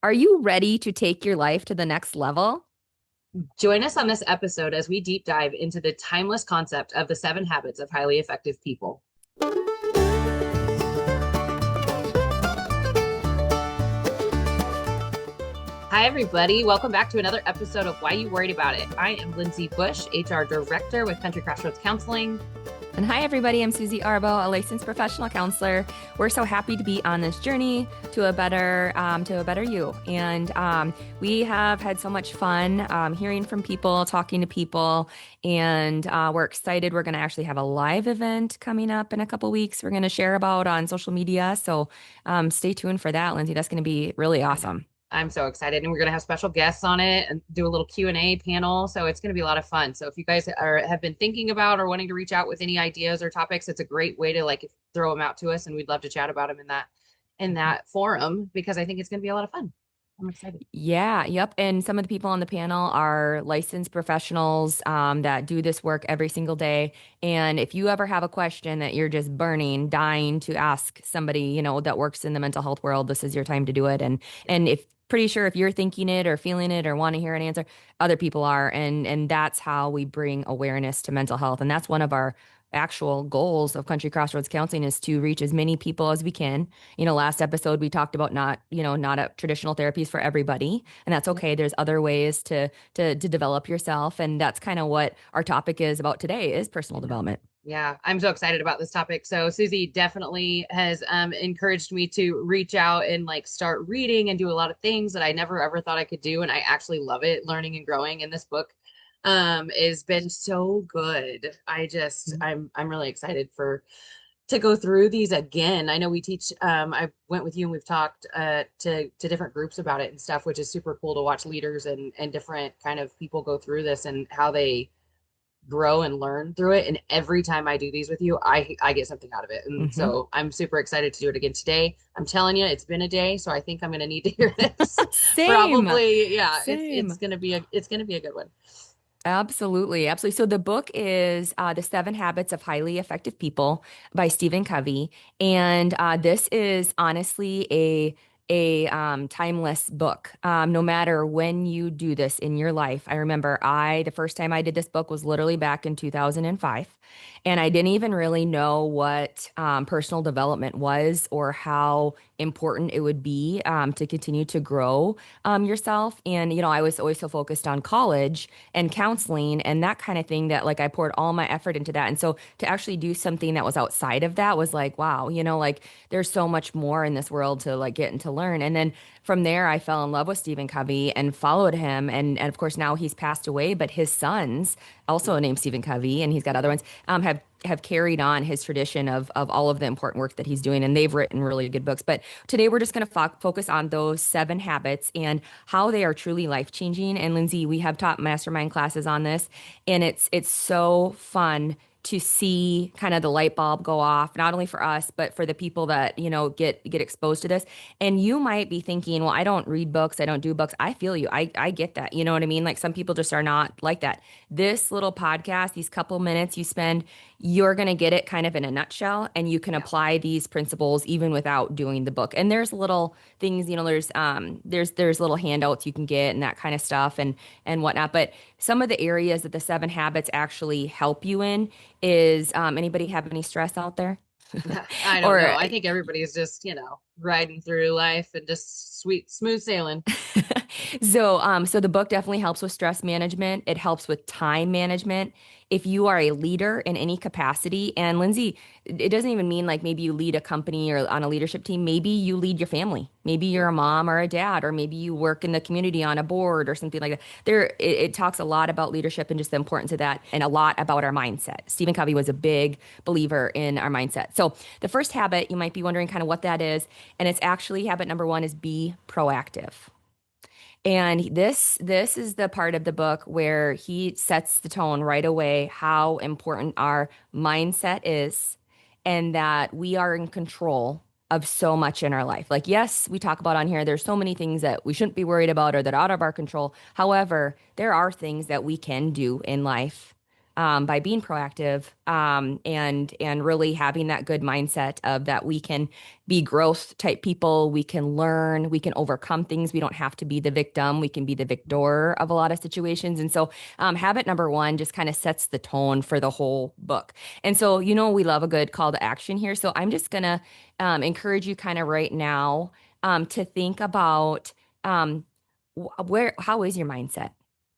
Are you ready to take your life to the next level? Join us on this episode as we deep dive into the timeless concept of the 7 habits of highly effective people. Hi, everybody. Welcome back to another episode of Why You Worried About It. I am Lindsay Bush, HR Director with Country Crossroads Counseling. And hi, everybody. I'm Susie Arbo, a licensed professional counselor. We're so happy to be on this journey to a better you. And we have had so much fun hearing from people, talking to people, and we're excited. We're going to actually have a live event coming up in a couple weeks. We're going to share about on social media. So stay tuned for that, Lindsay. That's going to be really awesome. I'm so excited, and we're going to have special guests on it and do a little Q&A panel. So it's going to be a lot of fun. So if you guys have been thinking about or wanting to reach out with any ideas or topics, it's a great way to throw them out to us, and we'd love to chat about them in that forum because I think it's going to be a lot of fun. I'm excited. Yeah, yep. And some of the people on the panel are licensed professionals that do this work every single day. And if you ever have a question that you're just burning, dying to ask somebody, that works in the mental health world, this is your time to do it. And if pretty sure if you're thinking it or feeling it or want to hear an answer, other people are. And that's how we bring awareness to mental health. And that's one of our actual goals of Country Crossroads Counseling is to reach as many people as we can. Last episode we talked about not a traditional therapies for everybody, and that's okay. There's other ways to develop yourself, and that's kind of what our topic is about today is personal development. Yeah, I'm so excited about this topic. So Susie definitely has encouraged me to reach out and start reading and do a lot of things that I never ever thought I could do, and I actually love it, learning and growing. And this book has been so good. I'm really excited for to go through these again. I know we teach. I went with you and we've talked to different groups about it and stuff, which is super cool to watch leaders and different kind of people go through this and how they grow and learn through it. And every time I do these with you, I get something out of it. And Hmm. so I'm super excited to do it again today. I'm telling you, it's been a day, so I think I'm going to need to hear this. Same, Probably, yeah. It's same. going to be a good one. Absolutely, absolutely. So the book is The 7 Habits of Highly Effective People by Stephen Covey, and this is honestly a timeless book. No matter when you do this in your life, I remember the first time I did this book was literally back in 2005, and I didn't even really know what personal development was or how important it would be to continue to grow yourself. And I was always so focused on college and counseling and that kind of thing that I poured all my effort into that. And so to actually do something that was outside of that was like, wow, there's so much more in this world to get and to learn. And then from there, I fell in love with Stephen Covey and followed him. And of course, now he's passed away, but his sons, also named Stephen Covey, and he's got other ones, have carried on his tradition of all of the important work that he's doing, and they've written really good books. But today we're just going to focus on those 7 habits and how they are truly life changing. And Lindsay, we have taught mastermind classes on this, and it's so fun to see kind of the light bulb go off, not only for us, but for the people that, get exposed to this. And you might be thinking, well, I don't read books, I don't do books. I feel you. I get that. You know what I mean? Like some people just are not like that. This little podcast, these couple minutes you spend, you're going to get it kind of in a nutshell, and you can Yeah. apply these principles even without doing the book. And there's little things, there's little handouts you can get and that kind of stuff and whatnot. But some of the areas that the 7 habits actually help you in is anybody have any stress out there? I don't know. Or I think everybody's just, riding through life and just sweet, smooth sailing. so the book definitely helps with stress management. It helps with time management. If you are a leader in any capacity, and Lindsay, it doesn't even mean like maybe you lead a company or on a leadership team. Maybe you lead your family. Maybe you're a mom or a dad, or maybe you work in the community on a board or something like that. It talks a lot about leadership and just the importance of that, and a lot about our mindset. Stephen Covey was a big believer in our mindset. So the first habit, you might be wondering kind of what that is, and it's actually habit number one is be proactive. And this is the part of the book where he sets the tone right away how important our mindset is and that we are in control of so much in our life. Like yes, we talk about on here there's so many things that we shouldn't be worried about or that are out of our control. However, there are things that we can do in life by being proactive, and really having that good mindset of that we can be growth type people. We can learn, we can overcome things. We don't have to be the victim. We can be the victor of a lot of situations. And so, habit number one just kind of sets the tone for the whole book. And so, we love a good call to action here. So I'm just gonna encourage you kind of right now to think about how is your mindset?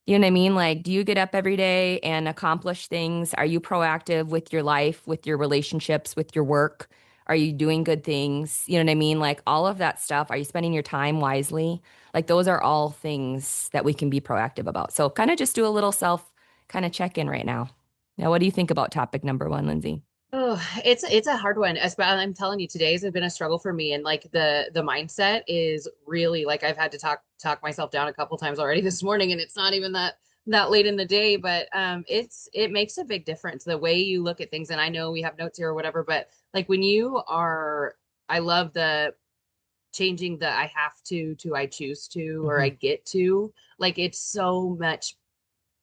You know what I mean? Like, do you get up every day and accomplish things? Are you proactive with your life, with your relationships, with your work? Are you doing good things? You know what I mean? Like, all of that stuff. Are you spending your time wisely? Like, those are all things that we can be proactive about. So, kind of just do a little self kind of check in right now. Now, what do you think about topic number one, Lindsay? Oh, it's a hard one. I'm telling you, today's have been a struggle for me, and like the mindset is really like I've had to talk myself down a couple times already this morning, and it's not even that late in the day, but it makes a big difference the way you look at things. And I know we have notes here or whatever, but like when you are, I love the changing the I have to I choose to or I Hmm. get to. Like it's so much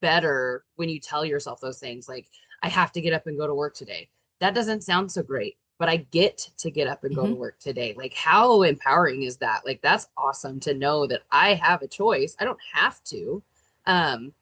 better when you tell yourself those things like I have to get up and go to work today. That doesn't sound so great, but I get to get up and go to Hmm. work today. Like how empowering is that? Like that's awesome to know that I have a choice. I don't have to.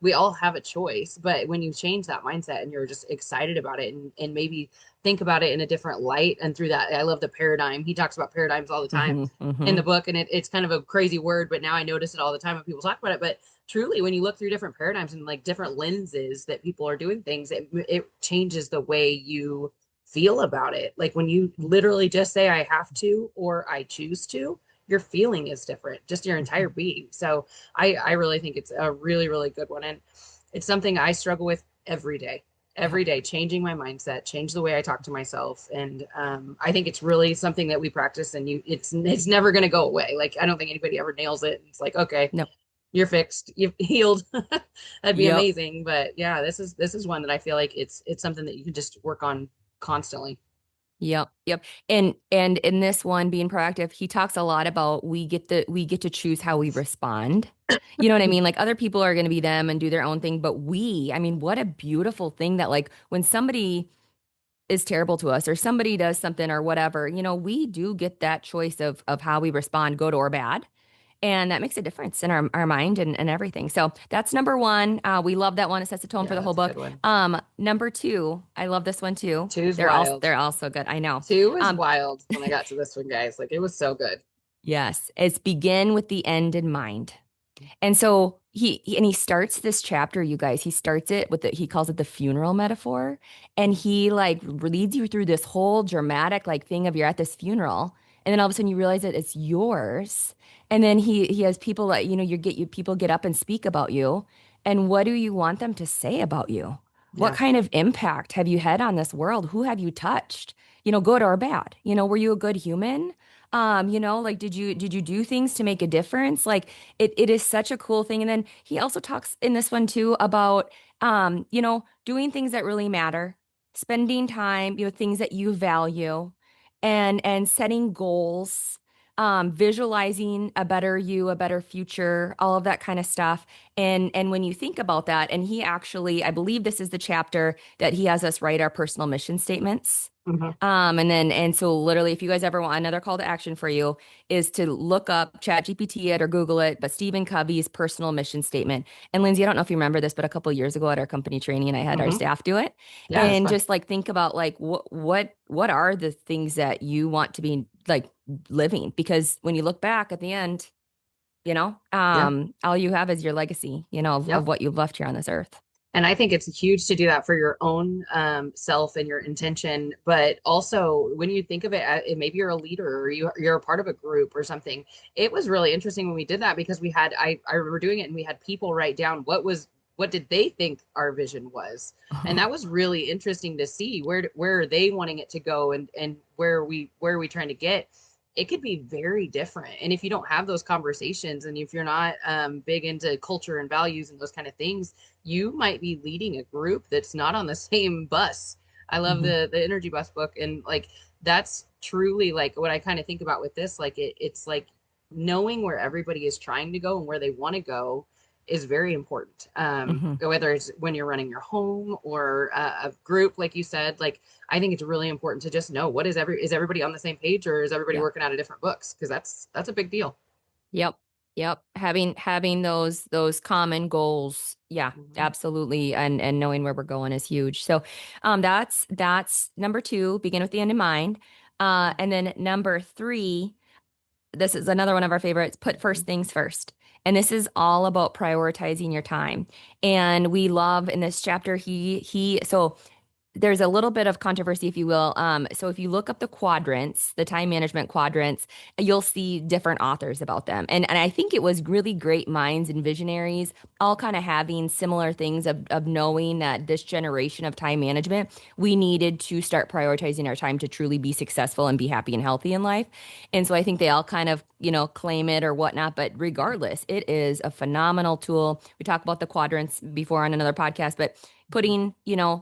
We all have a choice, but when you change that mindset and you're just excited about it and maybe think about it in a different light and through that, I love the paradigm. He talks about paradigms all the time Hmm. in Hmm. the book, and it's kind of a crazy word, but now I notice it all the time when people talk about it. But truly, when you look through different paradigms and like different lenses that people are doing things, it changes the way you feel about it. Like when you literally just say I have to or I choose to, your feeling is different, just your entire being. So I really think it's a really really good one, and it's something I struggle with every day. Yep. Every day, changing my mindset, change the way I talk to myself, and I think it's really something that we practice, and it's never going to go away. Like I don't think anybody ever nails it. It's like okay, Nope. you're fixed, you've healed. That'd be Yep. amazing. But yeah, this is one that I feel like it's something that you can just work on constantly. Yep, yep. And in this one, being proactive, he talks a lot about we get to choose how we respond. You know what I mean? Like other people are going to be them and do their own thing, but I mean, what a beautiful thing that like when somebody is terrible to us or somebody does something or whatever, we do get that choice of how we respond, good or bad. And that makes a difference in our mind and everything. So that's number one. We love that one. It sets the tone for Yeah, the whole that's a book. good one. Number two, I love this one too. Two's They're all wild. they're all so good. I know. Two is Um, wild when I got to this one, guys. Like it was so good. yes, it's begin with the end in mind. And so he starts this chapter, you guys. He starts it with he calls it the funeral metaphor, and he like leads you through this whole dramatic like thing of you're at this funeral, and then all of a sudden you realize that it's yours, and then he has people that people get up and speak about you, and what do you want them to say about you? What Yeah. kind of impact have you had on this world? Who have you touched? Good or bad? Were you a good human? Like did you do things to make a difference? Like it is such a cool thing. And then he also talks in this one too about doing things that really matter, spending time, things that you value, and setting goals, visualizing a better you, a better future, all of that kind of stuff. And when you think about that, and he actually, I believe this is the chapter that he has us write our personal mission statements. Mhm. And so literally, if you guys ever want another call to action for you, is to look up ChatGPT it or Google it, but Stephen Covey's personal mission statement. And Lindsay, I don't know if you remember this, but a couple of years ago at our company training, I had our Mhm. staff do it. Yeah, it's And fun. just like think about like what are the things that you want to be like living? Because when you look back at the end, Yeah. all you have is your legacy, of Yep. what you've left here on this earth. And I think it's huge to do that for your own self and your intention. But also, when you think of it, maybe you're a leader or you're a part of a group or something. It was really interesting when we did that because I remember doing it and we had people write down what did they think our vision was, and that was really interesting to see where are they wanting it to go and where are we trying to get. It could be very different. And if you don't have those conversations and if you're not big into culture and values and those kind of things, you might be leading a group that's not on the same bus. I love Mhm. the energy bus book, and like that's truly like what I kind of think about with this. Like it's like knowing where everybody is trying to go and where they want to go, is very important. Hmm. Whether it's when you're running your home or a group, like you said, like I think it's really important to just know what is everybody on the same page, or is everybody Yep. working out of different books? Because that's a big deal. Yep. Yep. Having those common goals. Yeah, Mhm. absolutely. And knowing where we're going is huge. So that's number two, begin with the end in mind. And then number three, this is another one of our favorites, put first Mhm. things first. And this is all about prioritizing your time. And we love in this chapter, so there's a little bit of controversy, if you will. So if you look up the quadrants, the time management quadrants, you'll see different authors about them. And I think it was really great minds and visionaries all kind of having similar things of knowing that this generation of time management, we needed to start prioritizing our time to truly be successful and be happy and healthy in life. And so I think they all kind of, claim it or whatnot. But regardless, it is a phenomenal tool. We talked about the quadrants before on another podcast, but putting,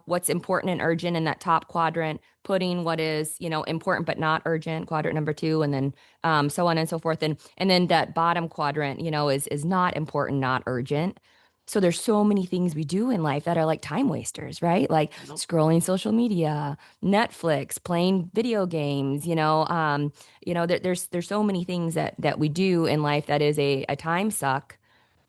what's important and urgent in that top quadrant, putting what is, important but not urgent, quadrant number two, and then so on and so forth. And then that bottom quadrant, is not important, not urgent. So there's so many things we do in life that are like time wasters, right? Like Nope. scrolling social media, Netflix, playing video games, there's so many things that we do in life that is a time suck,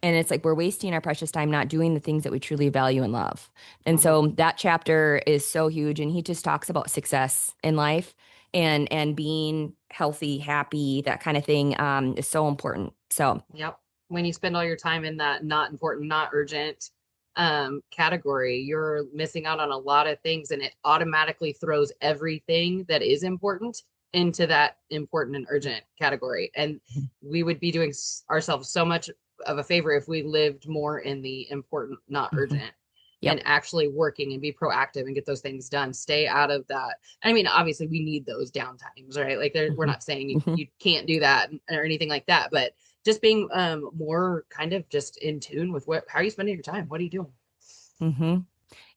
and it's like we're wasting our precious time not doing the things that we truly value and love. And Mhm. so that chapter is so huge. And he just talks about success in life and being healthy, happy, that kind of thing is so important. So, Yep. When you spend all your time in that not important, not urgent category, you're missing out on a lot of things, and it automatically throws everything that is important into that important and urgent category. And we would be doing ourselves so much of a favor if we lived more in the important, not mhm. urgent, and Yep. actually working and be proactive and get those things done. Stay out of that. I mean, obviously, we need those downtimes, right? Like, we're Hmm. not saying Hmm. you can't do that or anything like that, but just being more kind of just in tune with how are you spending your time? What are you doing? Hmm.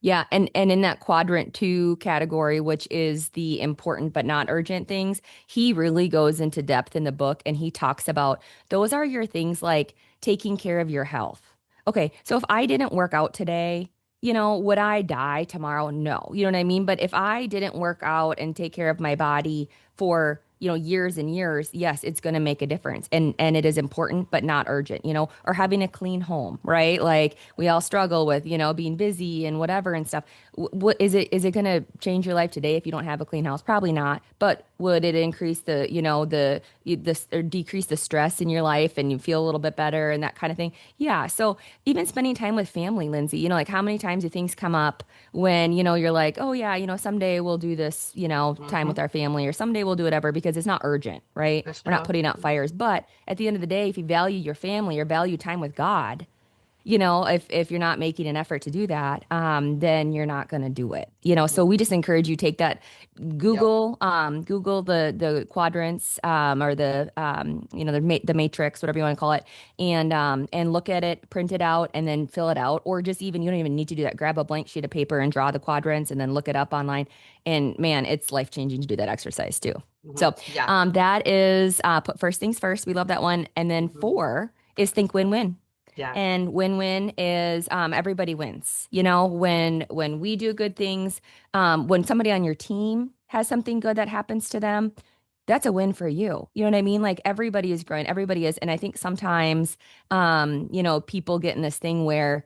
Yeah, and in that quadrant two category, which is the important but not urgent things, he really goes into depth in the book and he talks about those are your things like taking care of your health. Okay, so if I didn't work out today, would I die tomorrow? No. You know what I mean? But if I didn't work out and take care of my body for, years and years, yes, it's going to make a difference. And it is important but not urgent, or having a clean home, right? Like we all struggle with, being busy and whatever and stuff. What is it going to change your life today if you don't have a clean house? Probably not. But would it increase or decrease the stress in your life and you feel a little bit better and that kind of thing? Yeah. So even spending time with family, Lindsay, like how many times do things come up when, you're like, oh yeah, someday we'll do this, time Mm-hmm. with our family, or someday we'll do whatever because it's not urgent, right? For We're not sure. putting out fires. But at the end of the day, if you value your family or value time with God, if you're not making an effort to do that, then you're not going to do it. So Nope. we just encourage you take that Yep. Google the quadrants, or the matrix, whatever you want to call it, and look at it, print it out, and then fill it out. Or just even you don't even need to do that. Grab a blank sheet of paper and draw the quadrants, and then look it up online. And man, it's life changing to do that exercise too. Hmm. So Yeah. that is put first things first. We love that one. And then Hmm. four is think win-win. Yeah. And win-win is everybody wins. When we do good things, when somebody on your team has something good that happens to them, that's a win for you. You know what I mean? Like everybody is growing, everybody is. And I think sometimes, people get in this thing where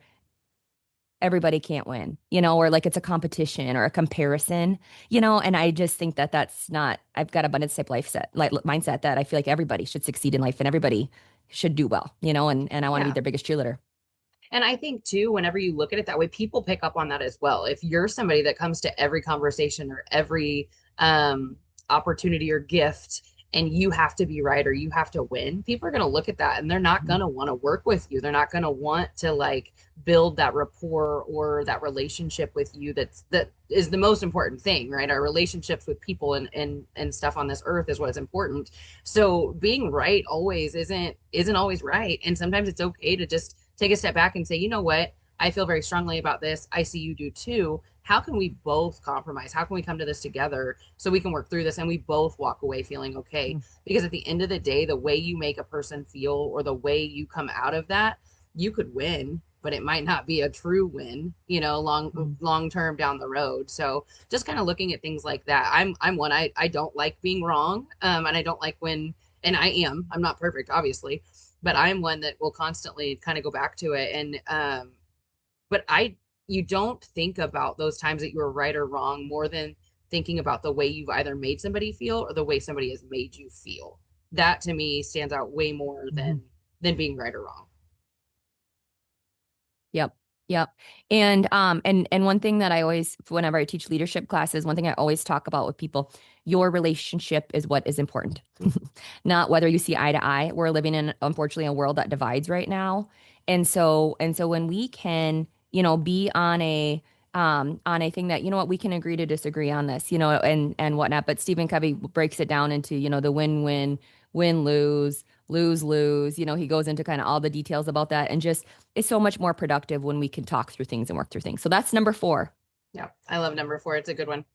everybody can't win, or like it's a competition or a comparison, and I just think that that's not, I've got abundance type life set, like mindset that I feel like everybody should succeed in life and everybody should do well, and I want to be Yeah. their biggest cheerleader. And I think too, whenever you look at it that way, people pick up on that as well. If you're somebody that comes to every conversation or every um, opportunity or gift, and you have to be right or you have to win, people are going to look at that and they're not going to want to work with you. They're not going to want to like build that rapport or that relationship with you. That is the most important thing, right? Our relationships with people and stuff on this earth is what's important. So being right always isn't always right, and sometimes it's okay to just take a step back and say, you know what? I feel very strongly about this. I see you do too. How can we both compromise? How can we come to this together so we can work through this and we both walk away feeling okay? Because at the end of the day, the way you make a person feel or the way you come out of that you could win, but it might not be a true win, you know, Mm. long term down the road. So just kind of looking at things like that. I'm one, I don't like being wrong. And I don't like when, and I'm not perfect, obviously, but I'm one that will constantly kind of go back to it. And but you don't think about those times that you were right or wrong more than thinking about the way you've either made somebody feel or the way somebody has made you feel. That to me stands out way more Mhm. than being right or wrong. Yep. Yep. And one thing that I always, whenever I teach leadership classes, one thing I always talk about with people, your relationship is what is important. Not whether you see eye to eye. We're living in, unfortunately, a world that divides right now. And so when we can, be on a thing that, we can agree to disagree on this, and whatnot. But Stephen Covey breaks it down into, the win-win, win-lose, lose-lose. He goes into kind of all the details about that, and just it's so much more productive when we can talk through things and work through things. So that's number four. Yeah, I love number four. It's a good one.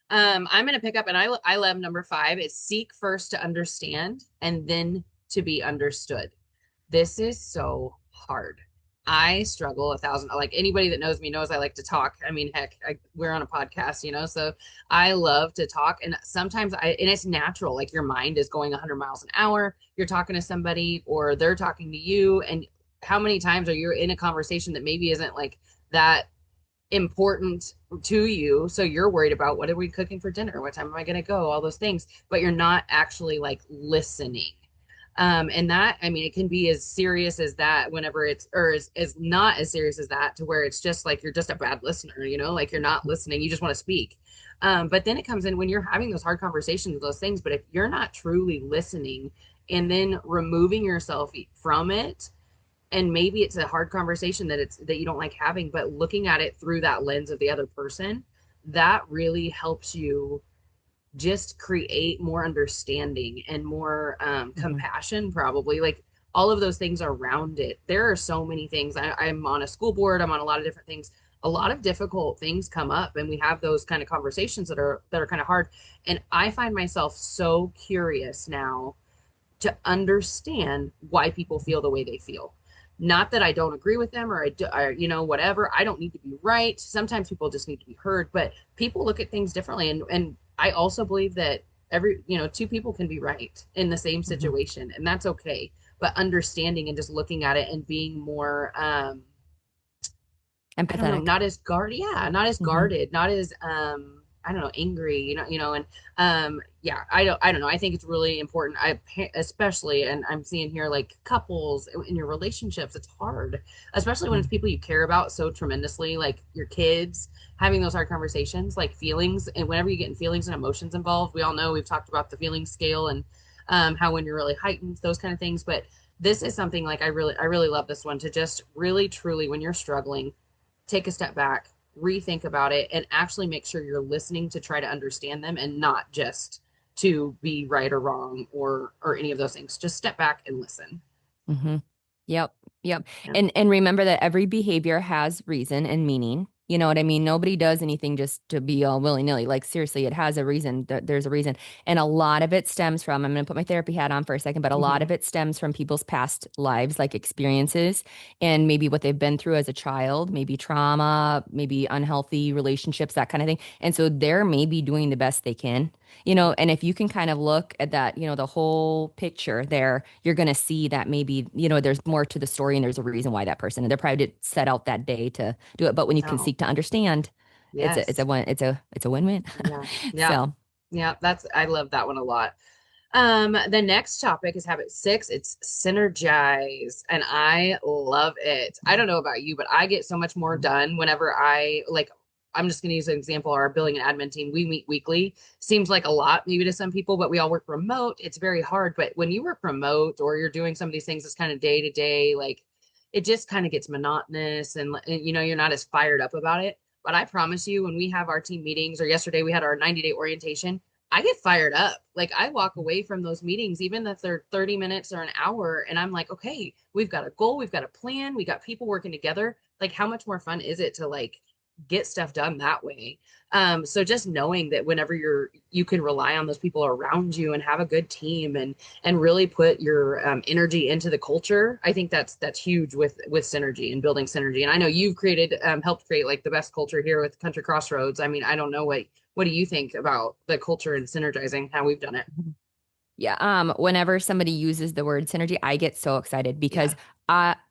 I'm going to pick up, and I love number five. It's seek first to understand and then to be understood. This is so hard. I struggle 1,000. Like anybody that knows me knows I like to talk. I mean, heck, we're on a podcast, so I love to talk. And sometimes and it's natural. Like your mind is going 100 miles an hour. You're talking to somebody or they're talking to you. And how many times are you in a conversation that maybe isn't like that important to you, so you're worried about what are we cooking for dinner, what time am I going to go, all those things, but you're not actually like listening. And that, I mean, it can be as serious as that whenever it's, or as not as serious as that, to where it's just like you're just a bad listener, like you're not listening, you just want to speak. But then it comes in when you're having those hard conversations, those things, but if you're not truly listening and then removing yourself from it, and maybe it's a hard conversation that you don't like having, but looking at it through that lens of the other person, that really helps you just create more understanding and more Mhm. compassion, probably, like all of those things around it. There are so many things. I'm on a school board, I'm on a lot of different things. A lot of difficult things come up, and we have those kind of conversations that are kind of hard, and I find myself so curious now to understand why people feel the way they feel. Not that I don't agree with them, or whatever. I don't need to be right. Sometimes people just need to be heard, but people look at things differently. And I also believe that two people can be right in the same Mhm. situation, and that's okay. But understanding and just looking at it and being more, I don't know, Empathetic. not as guarded, yeah, not as Hmm. guarded, not as I don't know, angry, and yeah, I don't know. I think it's really important. Especially, and I'm seeing here like couples in your relationships, it's hard, especially when it's people you care about so tremendously, like your kids, having those hard conversations, like feelings, and whenever you get in feelings and emotions involved, we all know we've talked about the feeling scale and how when you're really heightened, those kind of things, but this is something like I really love this one, to just really truly when you're struggling, take a step back, rethink about it, and actually make sure you're listening to try to understand them and not just to be right or wrong or any of those things. Just step back and listen. Hmm. Yep. Yep. Yeah. And remember that every behavior has reason and meaning. You know what I mean? Nobody does anything just to be all willy-nilly. Like seriously, it has a reason. There's a reason. And a lot of it stems from, I'm going to put my therapy hat on for a second, but a lot Mm-hmm. of it stems from people's past lives, like experiences and maybe what they've been through as a child, maybe trauma, maybe unhealthy relationships, that kind of thing. And so they're maybe doing the best they can. And if you can kind of look at that, the whole picture there, you're going to see that maybe, there's more to the story and there's a reason why that person, and they're probably did set out that day to do it. But when you can Oh, seek to understand, it's a yes. one, it's a win-win. Yeah. Yeah. So, Yeah. I love that one a lot. The next topic is habit six. It's synergize, and I love it. I don't know about you, but I get so much more done whenever I'm just going to use an example. Our billing and admin team, we meet weekly. Seems like a lot maybe to some people, but we all work remote. It's very hard. But when you work remote or you're doing some of these things, it's kind of day to day, like it just kind of gets monotonous, and you're not as fired up about it. But I promise you, when we have our team meetings, or yesterday we had our 90-day orientation, I get fired up. Like I walk away from those meetings, even if they're 30 minutes or an hour, and I'm like, okay, we've got a goal, we've got a plan, we got people working together. Like, how much more fun is it to like get stuff done that way. So just knowing that whenever you can rely on those people around you and have a good team and really put your energy into the culture, I think that's huge with synergy and building synergy. And I know you've created helped create like the best culture here with Country Crossroads. I mean, I don't know what do you think about the culture and synergizing how we've done it? Yeah. Whenever somebody uses the word synergy, I get so excited Yeah. because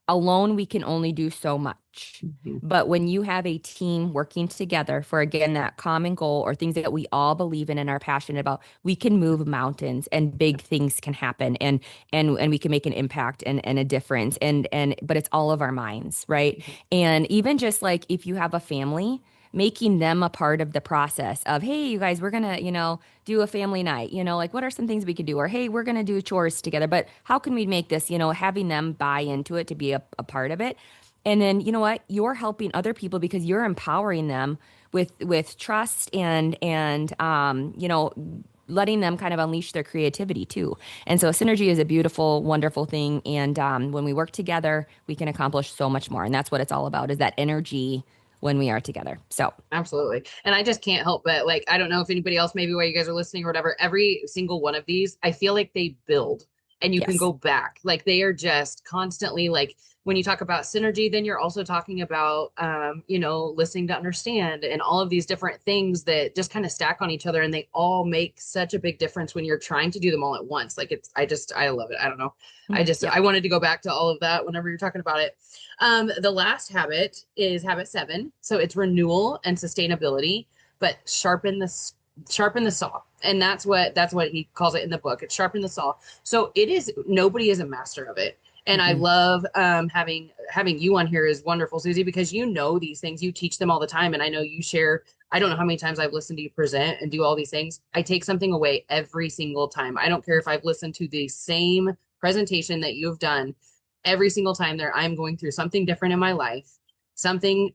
alone we can only do so much. Mhm. But when you have a team working together for, again, that common goal or things that we all believe in and are passionate about, we can move mountains and big things can happen and we can make an impact and a difference. But it's all of our minds, right? Mhm. And even just like if you have a family, making them a part of the process of, hey, you guys, we're gonna, do a family night, like what are some things we could do? Or hey, we're gonna do chores together, but how can we make this, having them buy into it to be a part of it. And then you know what? You're helping other people because you're empowering them with trust and letting them kind of unleash their creativity too. And so synergy is a beautiful, wonderful thing. And when we work together, we can accomplish so much more. And that's what it's all about, is that energy when we are together. So Absolutely. And I just can't help but like, I don't know if anybody else, maybe while you guys are listening or whatever, every single one of these, I feel like they build and you can yes. go back. Like they are just constantly like when you talk about synergy, then you're also talking about, listening to understand and all of these different things that just kind of stack on each other. And they all make such a big difference when you're trying to do them all at once. Like I love it. I don't know. Yep. I wanted to go back to all of that whenever you're talking about it. The last habit is habit 7. So it's renewal and sustainability, but sharpen the saw. And that's what he calls it in the book. It's sharpen the saw. So it is nobody is a master of it. And I Mm-mm. love having you on here is wonderful, Susie, because you know these things. You teach them all the time. And I know you share, I don't know how many times I've listened to you present and do all these things. I take something away every single time. I don't care if I've listened to the same presentation that you've done every single time there, I'm going through something different in my life, something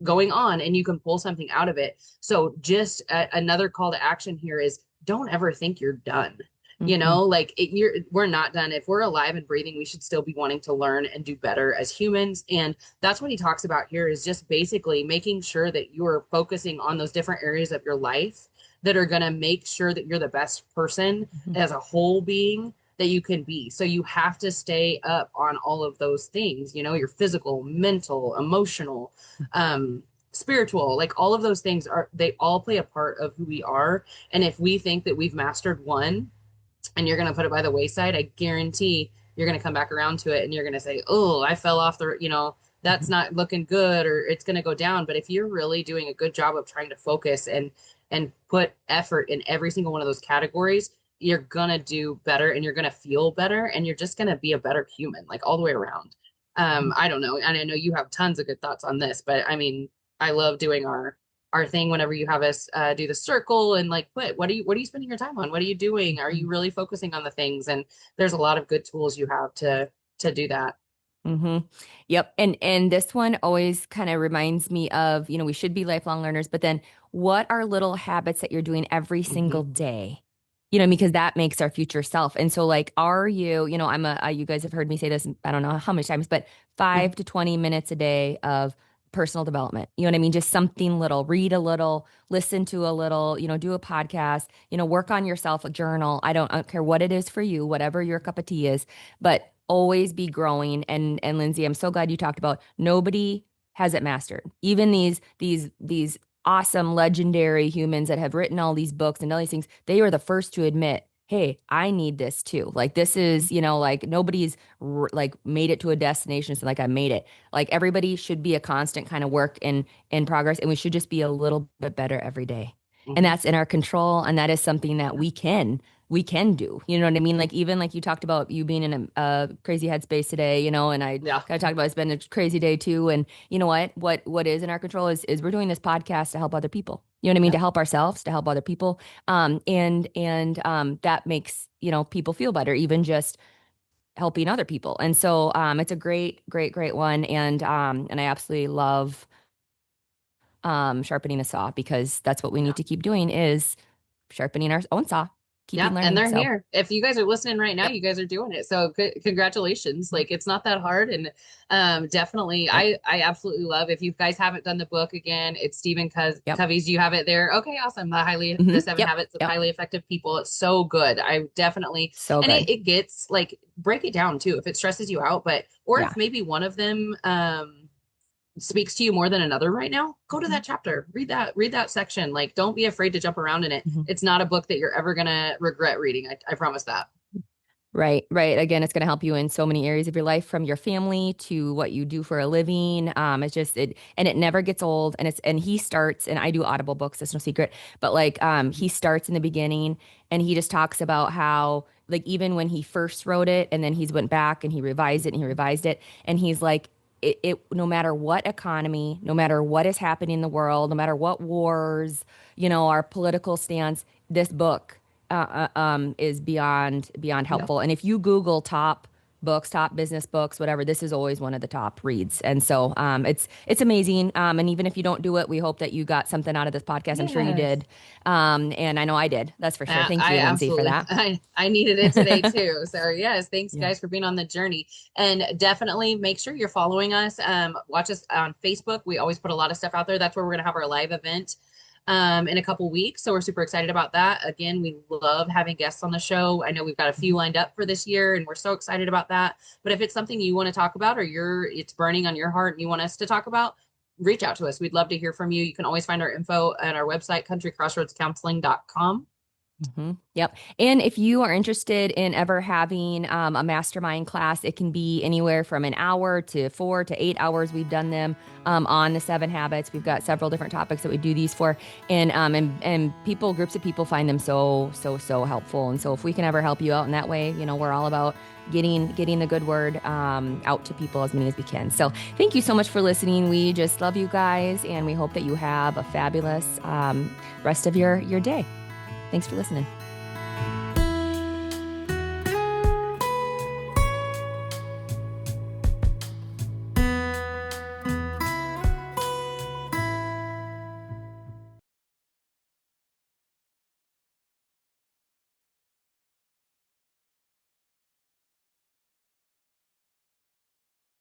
going on, and you can pull something out of it. So just another call to action here is don't ever think you're done. Mm-mm. Like we're not done. If we're alive and breathing, we should still be wanting to learn and do better as humans. And that's what he talks about here is just basically making sure that you're focusing on those different areas of your life that are going to make sure that you're the best person Mhm. as a whole being that you can be. So you have to stay up on all of those things, your physical, mental, emotional, spiritual, like all of those things they all play a part of who we are. And if we think that we've mastered one and you're going to put it by the wayside, I guarantee you're going to come back around to it and you're going to say, oh, I fell off that's Mhm. not looking good or it's going to go down. But if you're really doing a good job of trying to focus and put effort in every single one of those categories, you're going to do better and you're going to feel better and you're just going to be a better human, like all the way around. I don't know. And I know you have tons of good thoughts on this, but I mean, I love doing our thing whenever you have us do the circle and like what are you spending your time on, what are you doing, are you really focusing on the things, and there's a lot of good tools you have to do that. Mm-hmm. Yep. And this one always kind of reminds me of, we should be lifelong learners, but then what are little habits that you're doing every Mm-hmm. single day? Because that makes our future self. And so like, are you, you guys have heard me say this, I don't know how many times, but 5 to 20 minutes a day of personal development. You know what I mean? Just something little, read a little, listen to a little, do a podcast, work on yourself, a journal. I don't care what it is for you, whatever your cup of tea is, but always be growing. And Lindsay, I'm so glad you talked about nobody has it mastered. Even these awesome legendary humans that have written all these books and all these things, they are the first to admit, hey, I need this too. Like this is, like nobody's like made it to a destination. So like I made it. Like everybody should be a constant kind of work in progress, and we should just be a little bit better every day. And Mm-hmm. that's in our control, and that is something that we can do. You know what I mean? Like even like you talked about you being in a crazy headspace today, and I Yeah. kind of talked about it's been a crazy day too. And you know what? What is in our control is we're doing this podcast to help other people. You know what I mean? Yeah. To help ourselves, to help other people. And that makes, people feel better, even just helping other people. And so it's a great, great, great one. And I absolutely love sharpening a saw because that's what we Yeah. need to keep doing is sharpening our own saw. keeping Yeah, and learning. they're So, here. If you guys are listening right now, yep, you guys are doing it. So congratulations. Like it's not that hard. And definitely yep, I absolutely love if you guys haven't done the book again, it's Stephen yep, Covey's. You have it there. Okay, awesome. The seven yep, habits of yep. highly effective people. It's so good. I definitely So and good. it gets like break it down too if it stresses you out, but or if Yeah. maybe one of them speaks to you more than another right now, go to that chapter, read that section. Like, don't be afraid to jump around in it. Mhm. It's not a book that you're ever gonna regret reading. I promise that. Right, right. Again, it's going to help you in so many areas of your life, from your family to what you do for a living. It's just it, and it never gets old. And he starts, and I do Audible books. That's no secret. But like, he starts in the beginning, and he just talks about how, like, even when he first wrote it, and then he's went back and he revised it and he revised it, and he's like, no matter what economy, no matter what is happening in the world, no matter what wars, our political stance, this book is beyond Yeah. helpful. And if you Google top books, top business books, whatever, this is always one of the top reads. And so it's amazing. And even if you don't do it, we hope that you got something out of this podcast. I'm sure you Yes. did. And I know I did. That's for sure. Thank I you, Lindsay, for absolutely that. I needed it today too. So yes, thanks Yeah. guys for being on the journey. And definitely make sure you're following us. Watch us on Facebook. We always put a lot of stuff out there. That's where we're gonna have our live event in a couple weeks. So we're super excited about that. Again, we love having guests on the show. I know we've got a few lined up for this year and we're so excited about that. But if it's something you want to talk about or it's burning on your heart and you want us to talk about, reach out to us. We'd love to hear from you. You can always find our info at our website, countrycrossroadscounseling.com. Yep. And if you are interested in ever having a mastermind class, it can be anywhere from an hour to 4 to 8 hours. We've done them on the 7 habits. We've got several different topics that we do these for, and groups of people find them so helpful. And so if we can ever help you out in that way, we're all about getting the good word out to people, as many as we can. So thank you so much for listening. We just love you guys, and we hope that you have a fabulous rest of your day. Thanks for listening.